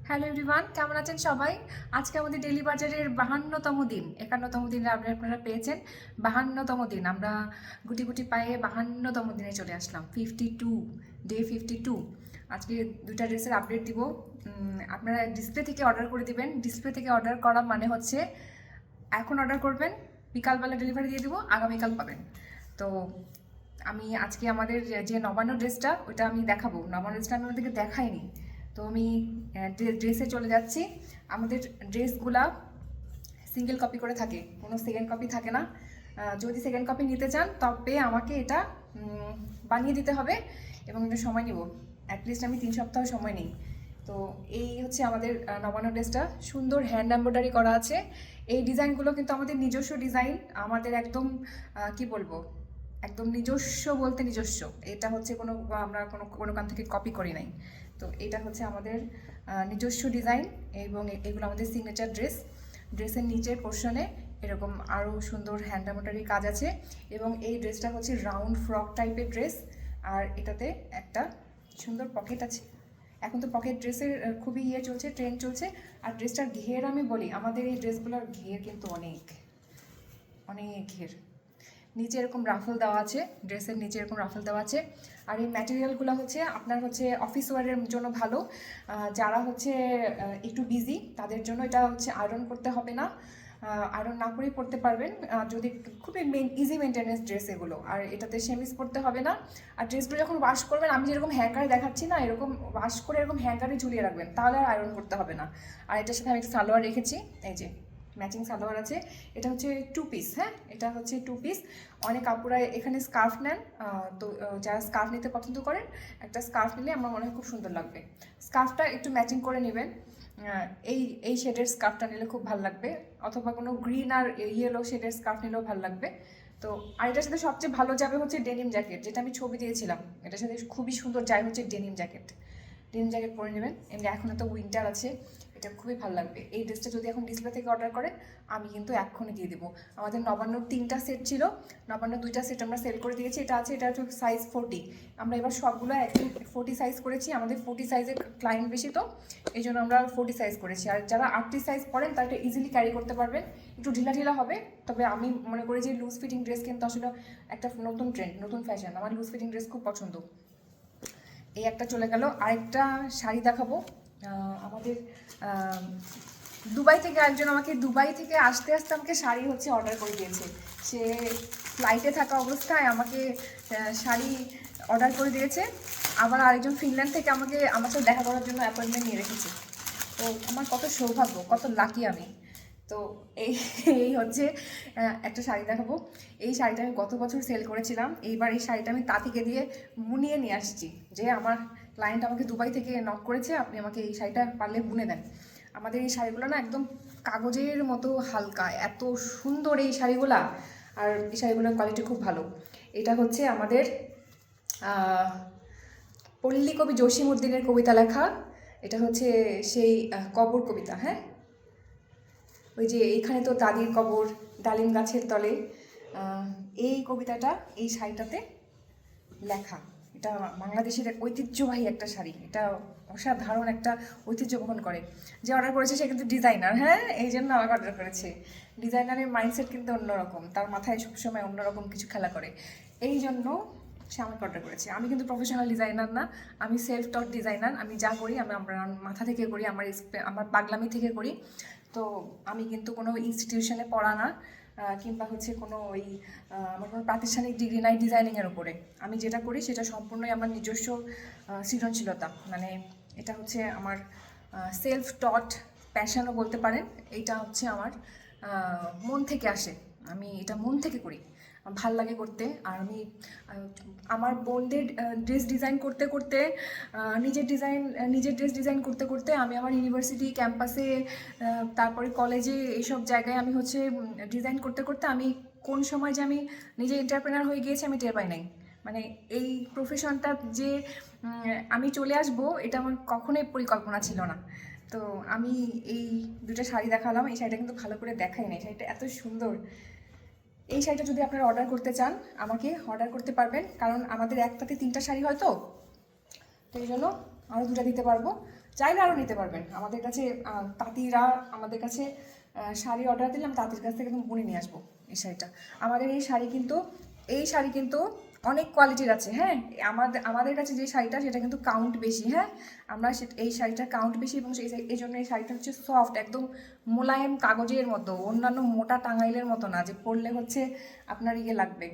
Hello everyone, কেমন আছেন সবাই? আজকে আমাদের ডেইলি বাজারের 52তম দিন। 51তম দিনে আপনারা পেয়েছেন 52তম দিন। আমরা গুটি গুটি পায়ে 52তম দিনে চলে আসলাম। 52, ডে 52। আজকে দুইটা ড্রেসের আপডেট দিব। আপনারা ডিসপ্লে থেকে অর্ডার করে দিবেন। ডিসপ্লে থেকে অর্ডার করা মানে হচ্ছে এখন অর্ডার করবেন, বিকালবেলা ডেলিভারি দিয়ে দিব, আগামীকাল পাবেন। তো আমি আজকে আমাদের যে নবান্ন ড্রেসটা ওইটা আমি দেখাবো। নবান্ন ড্রেসটা আমি ওদেরকে দেখাইনি। তো আমি ড্রেসে চলে যাচ্ছি। আমাদের ড্রেসগুলা সিঙ্গেল কপি করে থাকে, কোনো সেকেন্ড কপি থাকে না। যদি সেকেন্ড কপি নিতে চান তবে আমাকে এটা বানিয়ে দিতে হবে এবং এটা সময় নিব। অ্যাটলিস্ট আমি 3 সপ্তাহ সময় নিই। তো এই হচ্ছে আমাদের নবান্ন ড্রেসটা। সুন্দর হ্যান্ড এমব্রয়ডারি করা আছে। এই ডিজাইনগুলো কিন্তু আমাদের নিজস্ব ডিজাইন। আমাদের একদম কি বলবো, একদম নিজস্ব বলতে নিজস্ব। এটা হচ্ছে কোনো আমরা কোনো কান থেকে কপি করি নাই। তো এটা হচ্ছে আমাদের নিজস্ব ডিজাইন এবং এগুলো আমাদের সিগনেচার ড্রেস। ড্রেসের নিচের পোর্শনে এরকম আরও সুন্দর হ্যান্ড এমব্রয়ডারি কাজ আছে এবং এই ড্রেসটা হচ্ছে রাউন্ড ফ্রক টাইপের ড্রেস। আর এটাতে একটা সুন্দর পকেট আছে। এখন তো পকেট ড্রেসের খুবই চলছে, ট্রেন্ড চলছে। আর ড্রেসটার ঘের আমি বলি, আমাদের এই ড্রেসগুলোর ঘের কিন্তু অনেক অনেক ঘের। নিচে এরকম রাফল দেওয়া আছে, ড্রেসের নিচে এরকম রাফল দেওয়া আছে। আর এই ম্যাটেরিয়ালগুলো হচ্ছে আপনার হচ্ছে অফিস ওয়ারের জন্য ভালো। যারা হচ্ছে একটু বিজি তাদের জন্য এটা হচ্ছে আয়রন করতে হবে না, আয়রন না করেই পরতে পারবেন। যদি খুবই ইজি মেনটেনেন্স ড্রেস এগুলো, আর এটাতে সেমিস পরতে হবে না। আর ড্রেসগুলো যখন ওয়াশ করবেন, আমি যেরকম হ্যাঙ্গারে দেখাচ্ছি না, এরকম ওয়াশ করে এরকম হ্যাঙ্গারে ঝুলিয়ে রাখবেন, তাহলে আর আয়রন করতে হবে না। আর এটার সাথে আমি একটা সালোয়ার রেখেছি, এই যে ম্যাচিং সালোয়ার আছে। এটা হচ্ছে 2 পিস। হ্যাঁ, এটা হচ্ছে 2 পিস। অনেক আপুরা এখানে স্কার্ফ নেন। তো যারা স্কার্ফ নিতে পছন্দ করেন, একটা স্কার্ফ নিলে আমার মনে হয় খুব সুন্দর লাগবে। স্কার্ফটা একটু ম্যাচিং করে নেবেন। এই এই শেডের স্কার্ফটা নিলে খুব ভালো লাগবে, অথবা কোনো গ্রিন আর ইয়েলো শেডের স্কার্ফ নিলেও ভালো লাগবে। তো আর এটার সাথে সবচেয়ে ভালো যাবে হচ্ছে ডেনিম জ্যাকেট, যেটা আমি ছবি দিয়েছিলাম। এটার সাথে খুবই সুন্দর যায় হচ্ছে ডেনিম জ্যাকেট। ডেনিম জ্যাকেট পরে নেবেন। এমনি এখন তো উইন্টার আছে, এটা খুবই ভালো লাগবে। এই ড্রেসটা যদি এখন ডিসপ্লে থেকে অর্ডার করেন, আমি কিন্তু এক্ষুনি দিয়ে দেবো। আমাদের নবান্নর 3টা সেট ছিল, নবান্নর 2টা সেট আমরা সেল করে দিয়েছি। এটা আছে, এটা হচ্ছে সাইজ 40। আমরা এবার সবগুলো একদম 40 সাইজ করেছি। আমাদের 40 সাইজের ক্লায়েন্ট বেশি, তো এই জন্য আমরা 40 সাইজ করেছি। আর যারা 38 সাইজ পড়েন তারা এটা ইজিলি ক্যারি করতে পারবেন। একটু ঢিলা ঢিলা হবে, তবে আমি মনে করি যে লুজ ফিটিং ড্রেস কিন্তু আসলে একটা নতুন ট্রেন্ড, নতুন ফ্যাশন। আমার লুজ ফিটিং ড্রেস খুব পছন্দ। এই একটা চলে গেল। আরেকটা শাড়ি দেখাবো। আমাদের দুবাই থেকে একজন আমাকে, দুবাই থেকে আসতে আসতে আমাকে শাড়ি হচ্ছে অর্ডার করে দিয়েছে। সে ফ্লাইটে থাকা অবস্থায় আমাকে শাড়ি অর্ডার করে দিয়েছে। আবার আরেকজন ফিনল্যান্ড থেকে আমার সাথে দেখা করার জন্য অ্যাপয়েন্টমেন্ট নিয়ে রেখেছে। তো আমার কত সৌভাগ্য, কত লাকি আমি। তো এই এই হচ্ছে একটা শাড়ি দেখাবো। এই শাড়িটা আমি গত বছর সেল করেছিলাম। এইবার এই শাড়িটা আমি তাঁতিকে দিয়ে বুনিয়ে নিয়ে আসছি, যে আমার ক্লায়েন্ট আমাকে দুবাই থেকে নক করেছে, আপনি আমাকে এই শাড়িটা পারলে বুনে দেন। আমাদের এই শাড়িগুলো না একদম কাগজের মতো হালকা, এত সুন্দর এই শাড়িগুলা। আর এই শাড়িগুলোর কোয়ালিটি খুব ভালো। এটা হচ্ছে আমাদের পল্লী কবি জসীমউদ্দিনের কবিতা লেখা। এটা হচ্ছে সেই কবর কবিতা। হ্যাঁ, ওই যে এইখানে তো দাদির কবর, ডালিম গাছের তলে, এই কবিতাটা এই শাড়িটাতে লেখা। এটা বাংলাদেশের এক ঐতিহ্যবাহী একটা শাড়ি। এটা অসাধারণ একটা ঐতিহ্য বহন করে। যে অর্ডার করেছে সে কিন্তু ডিজাইনার। হ্যাঁ, এই জন্য আমাকে অর্ডার করেছে। ডিজাইনারের মাইন্ডসেট কিন্তু অন্যরকম, তার মাথায় সবসময় অন্যরকম কিছু খেলা করে। এই জন্য সে আমাকে অর্ডার করেছে। আমি কিন্তু প্রফেশনাল ডিজাইনার না, আমি সেলফ টট ডিজাইনার। আমি যা করি আমি আমার মাথা থেকে করি, আমার পাগলামি থেকে করি। তো আমি কিন্তু কোনো ইনস্টিটিউশনে পড়া না, কিংবা হচ্ছে কোনো ওই আমার কোনো প্রাতিষ্ঠানিক ডিগ্রি নাই ডিজাইনিংয়ের উপরে। আমি যেটা করি সেটা সম্পূর্ণই আমার নিজস্ব সৃজনশীলতা। মানে এটা হচ্ছে আমার সেলফ টট প্যাশনও বলতে পারেন। এইটা হচ্ছে আমার মন থেকে আসে, আমি এটা মন থেকে করি, ভাল লাগে করতে। আর আমি আমার বোনদের ড্রেস ডিজাইন করতে করতে, নিজের ড্রেস ডিজাইন করতে করতে আমি আমার ইউনিভার্সিটি ক্যাম্পাসে, তারপরে কলেজে, এইসব জায়গায় আমি হচ্ছে ডিজাইন করতে করতে আমি কোন সময় যে আমি নিজে এন্টারপ্রেনার হয়ে গিয়েছি আমি টের পাই নাই। মানে এই প্রফেশনটা যে আমি চলে আসবো, এটা আমার কখনোই পরিকল্পনা ছিল না। তো আমি এই দুটো শাড়ি দেখালাম। এই শাড়িটা কিন্তু ভালো করে দেখাই নাই, শাড়িটা এত সুন্দর। এই শাড়িটা যদি আপনারা অর্ডার করতে চান, আমাকে অর্ডার করতে পারবেন, কারণ আমাদের একটাতে 3টা শাড়ি হয়, তো এই জন্য আরও 2টা দিতে পারবো। চাইলে আরও নিতে পারবেন। আমাদের কাছে তাঁতিরা আমাদের কাছে শাড়ি অর্ডার দিলাম, তাঁতির কাছ থেকে একদম বুনে নিয়ে আসবো এই শাড়িটা। আমাদের এই শাড়ি কিন্তু অনেক কোয়ালিটির আছে, হ্যাঁ। আমাদের কাছে যে শাড়িটা সেটা কিন্তু কাউন্ট বেশি, হ্যাঁ। আমরা এই শাড়িটা কাউন্ট বেশি এবং এই জন্য এই শাড়িটা হচ্ছে সফট, একদম মোলায়েম কাগজের মতো, অন্যান্য মোটা টাঙ্গাইলের মতো না যে পরলে হচ্ছে আপনার ইয়ে লাগবে,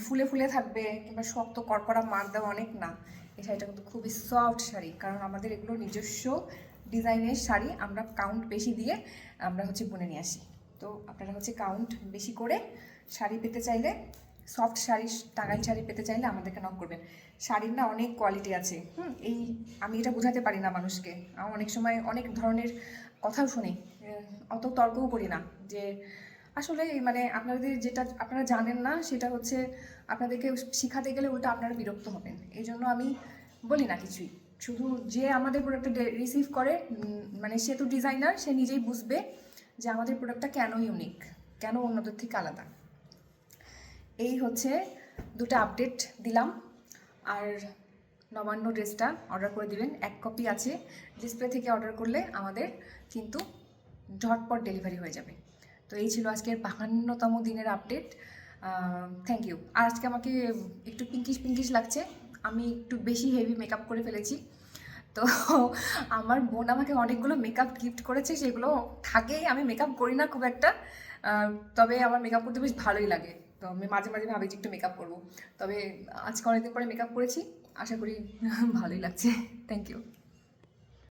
ফুলে ফুলে থাকবে কিংবা শক্ত কড়কড়া মার দেওয়া, অনেক না। এই শাড়িটা কিন্তু খুবই সফট শাড়ি, কারণ আমাদের এগুলো নিজস্ব ডিজাইনের শাড়ি, আমরা কাউন্ট বেশি দিয়ে আমরা হচ্ছে বুনে নিয়ে আসি। তো আপনারা হচ্ছে কাউন্ট বেশি করে শাড়ি পেতে চাইলে, সফট শাড়ি, টাঙ্গাইল শাড়ি পেতে চাইলে আমাদেরকে নক করবেন। শাড়ির না অনেক কোয়ালিটি আছে, আমি এটা বোঝাতে পারি না মানুষকে। আমার অনেক সময় অনেক ধরনের কথাও শুনি, অত তর্কও করি না যে আসলে মানে আপনাদের যেটা আপনারা জানেন না সেটা হচ্ছে আপনাদেরকে শেখাতে গেলে উল্টা আপনারা বিরক্ত হবেন। এই জন্য আমি বলি না কিছুই। শুধু যে আমাদের প্রোডাক্টটা রিসিভ করে, মানে সে তো ডিজাইনার, সে নিজেই বুঝবে যে আমাদের প্রোডাক্টটা কেন ইউনিক, কেন অন্যদের থেকে আলাদা। এই হচ্ছে দুটো আপডেট দিলাম। আর নবান্ন ড্রেসটা অর্ডার করে দিবেন, 1 কপি আছে। ডিসপ্লে থেকে অর্ডার করলে আমাদের কিন্তু ঝটপট ডেলিভারি হয়ে যাবে। তো এই ছিল আজকের 52তম দিনের আপডেট। Thank you. আর আজকে আমাকে একটু পিঙ্কিশ লাগছে, আমি একটু বেশি হেভি মেকআপ করে ফেলেছি। তো আমার বোন আমাকে অনেকগুলো মেকআপ গিফট করেছে, সেগুলো থাকেই, আমি মেকআপ করি না খুব একটা, তবে আমার মেকআপ করতে বেশ ভালোই লাগে। তো আমি মাঝে মাঝে ভাবি যে একটু মেকআপ করবো, তবে আজকে অনেকদিন পরে মেকআপ করেছি, আশা করি ভালোই লাগছে। Thank you.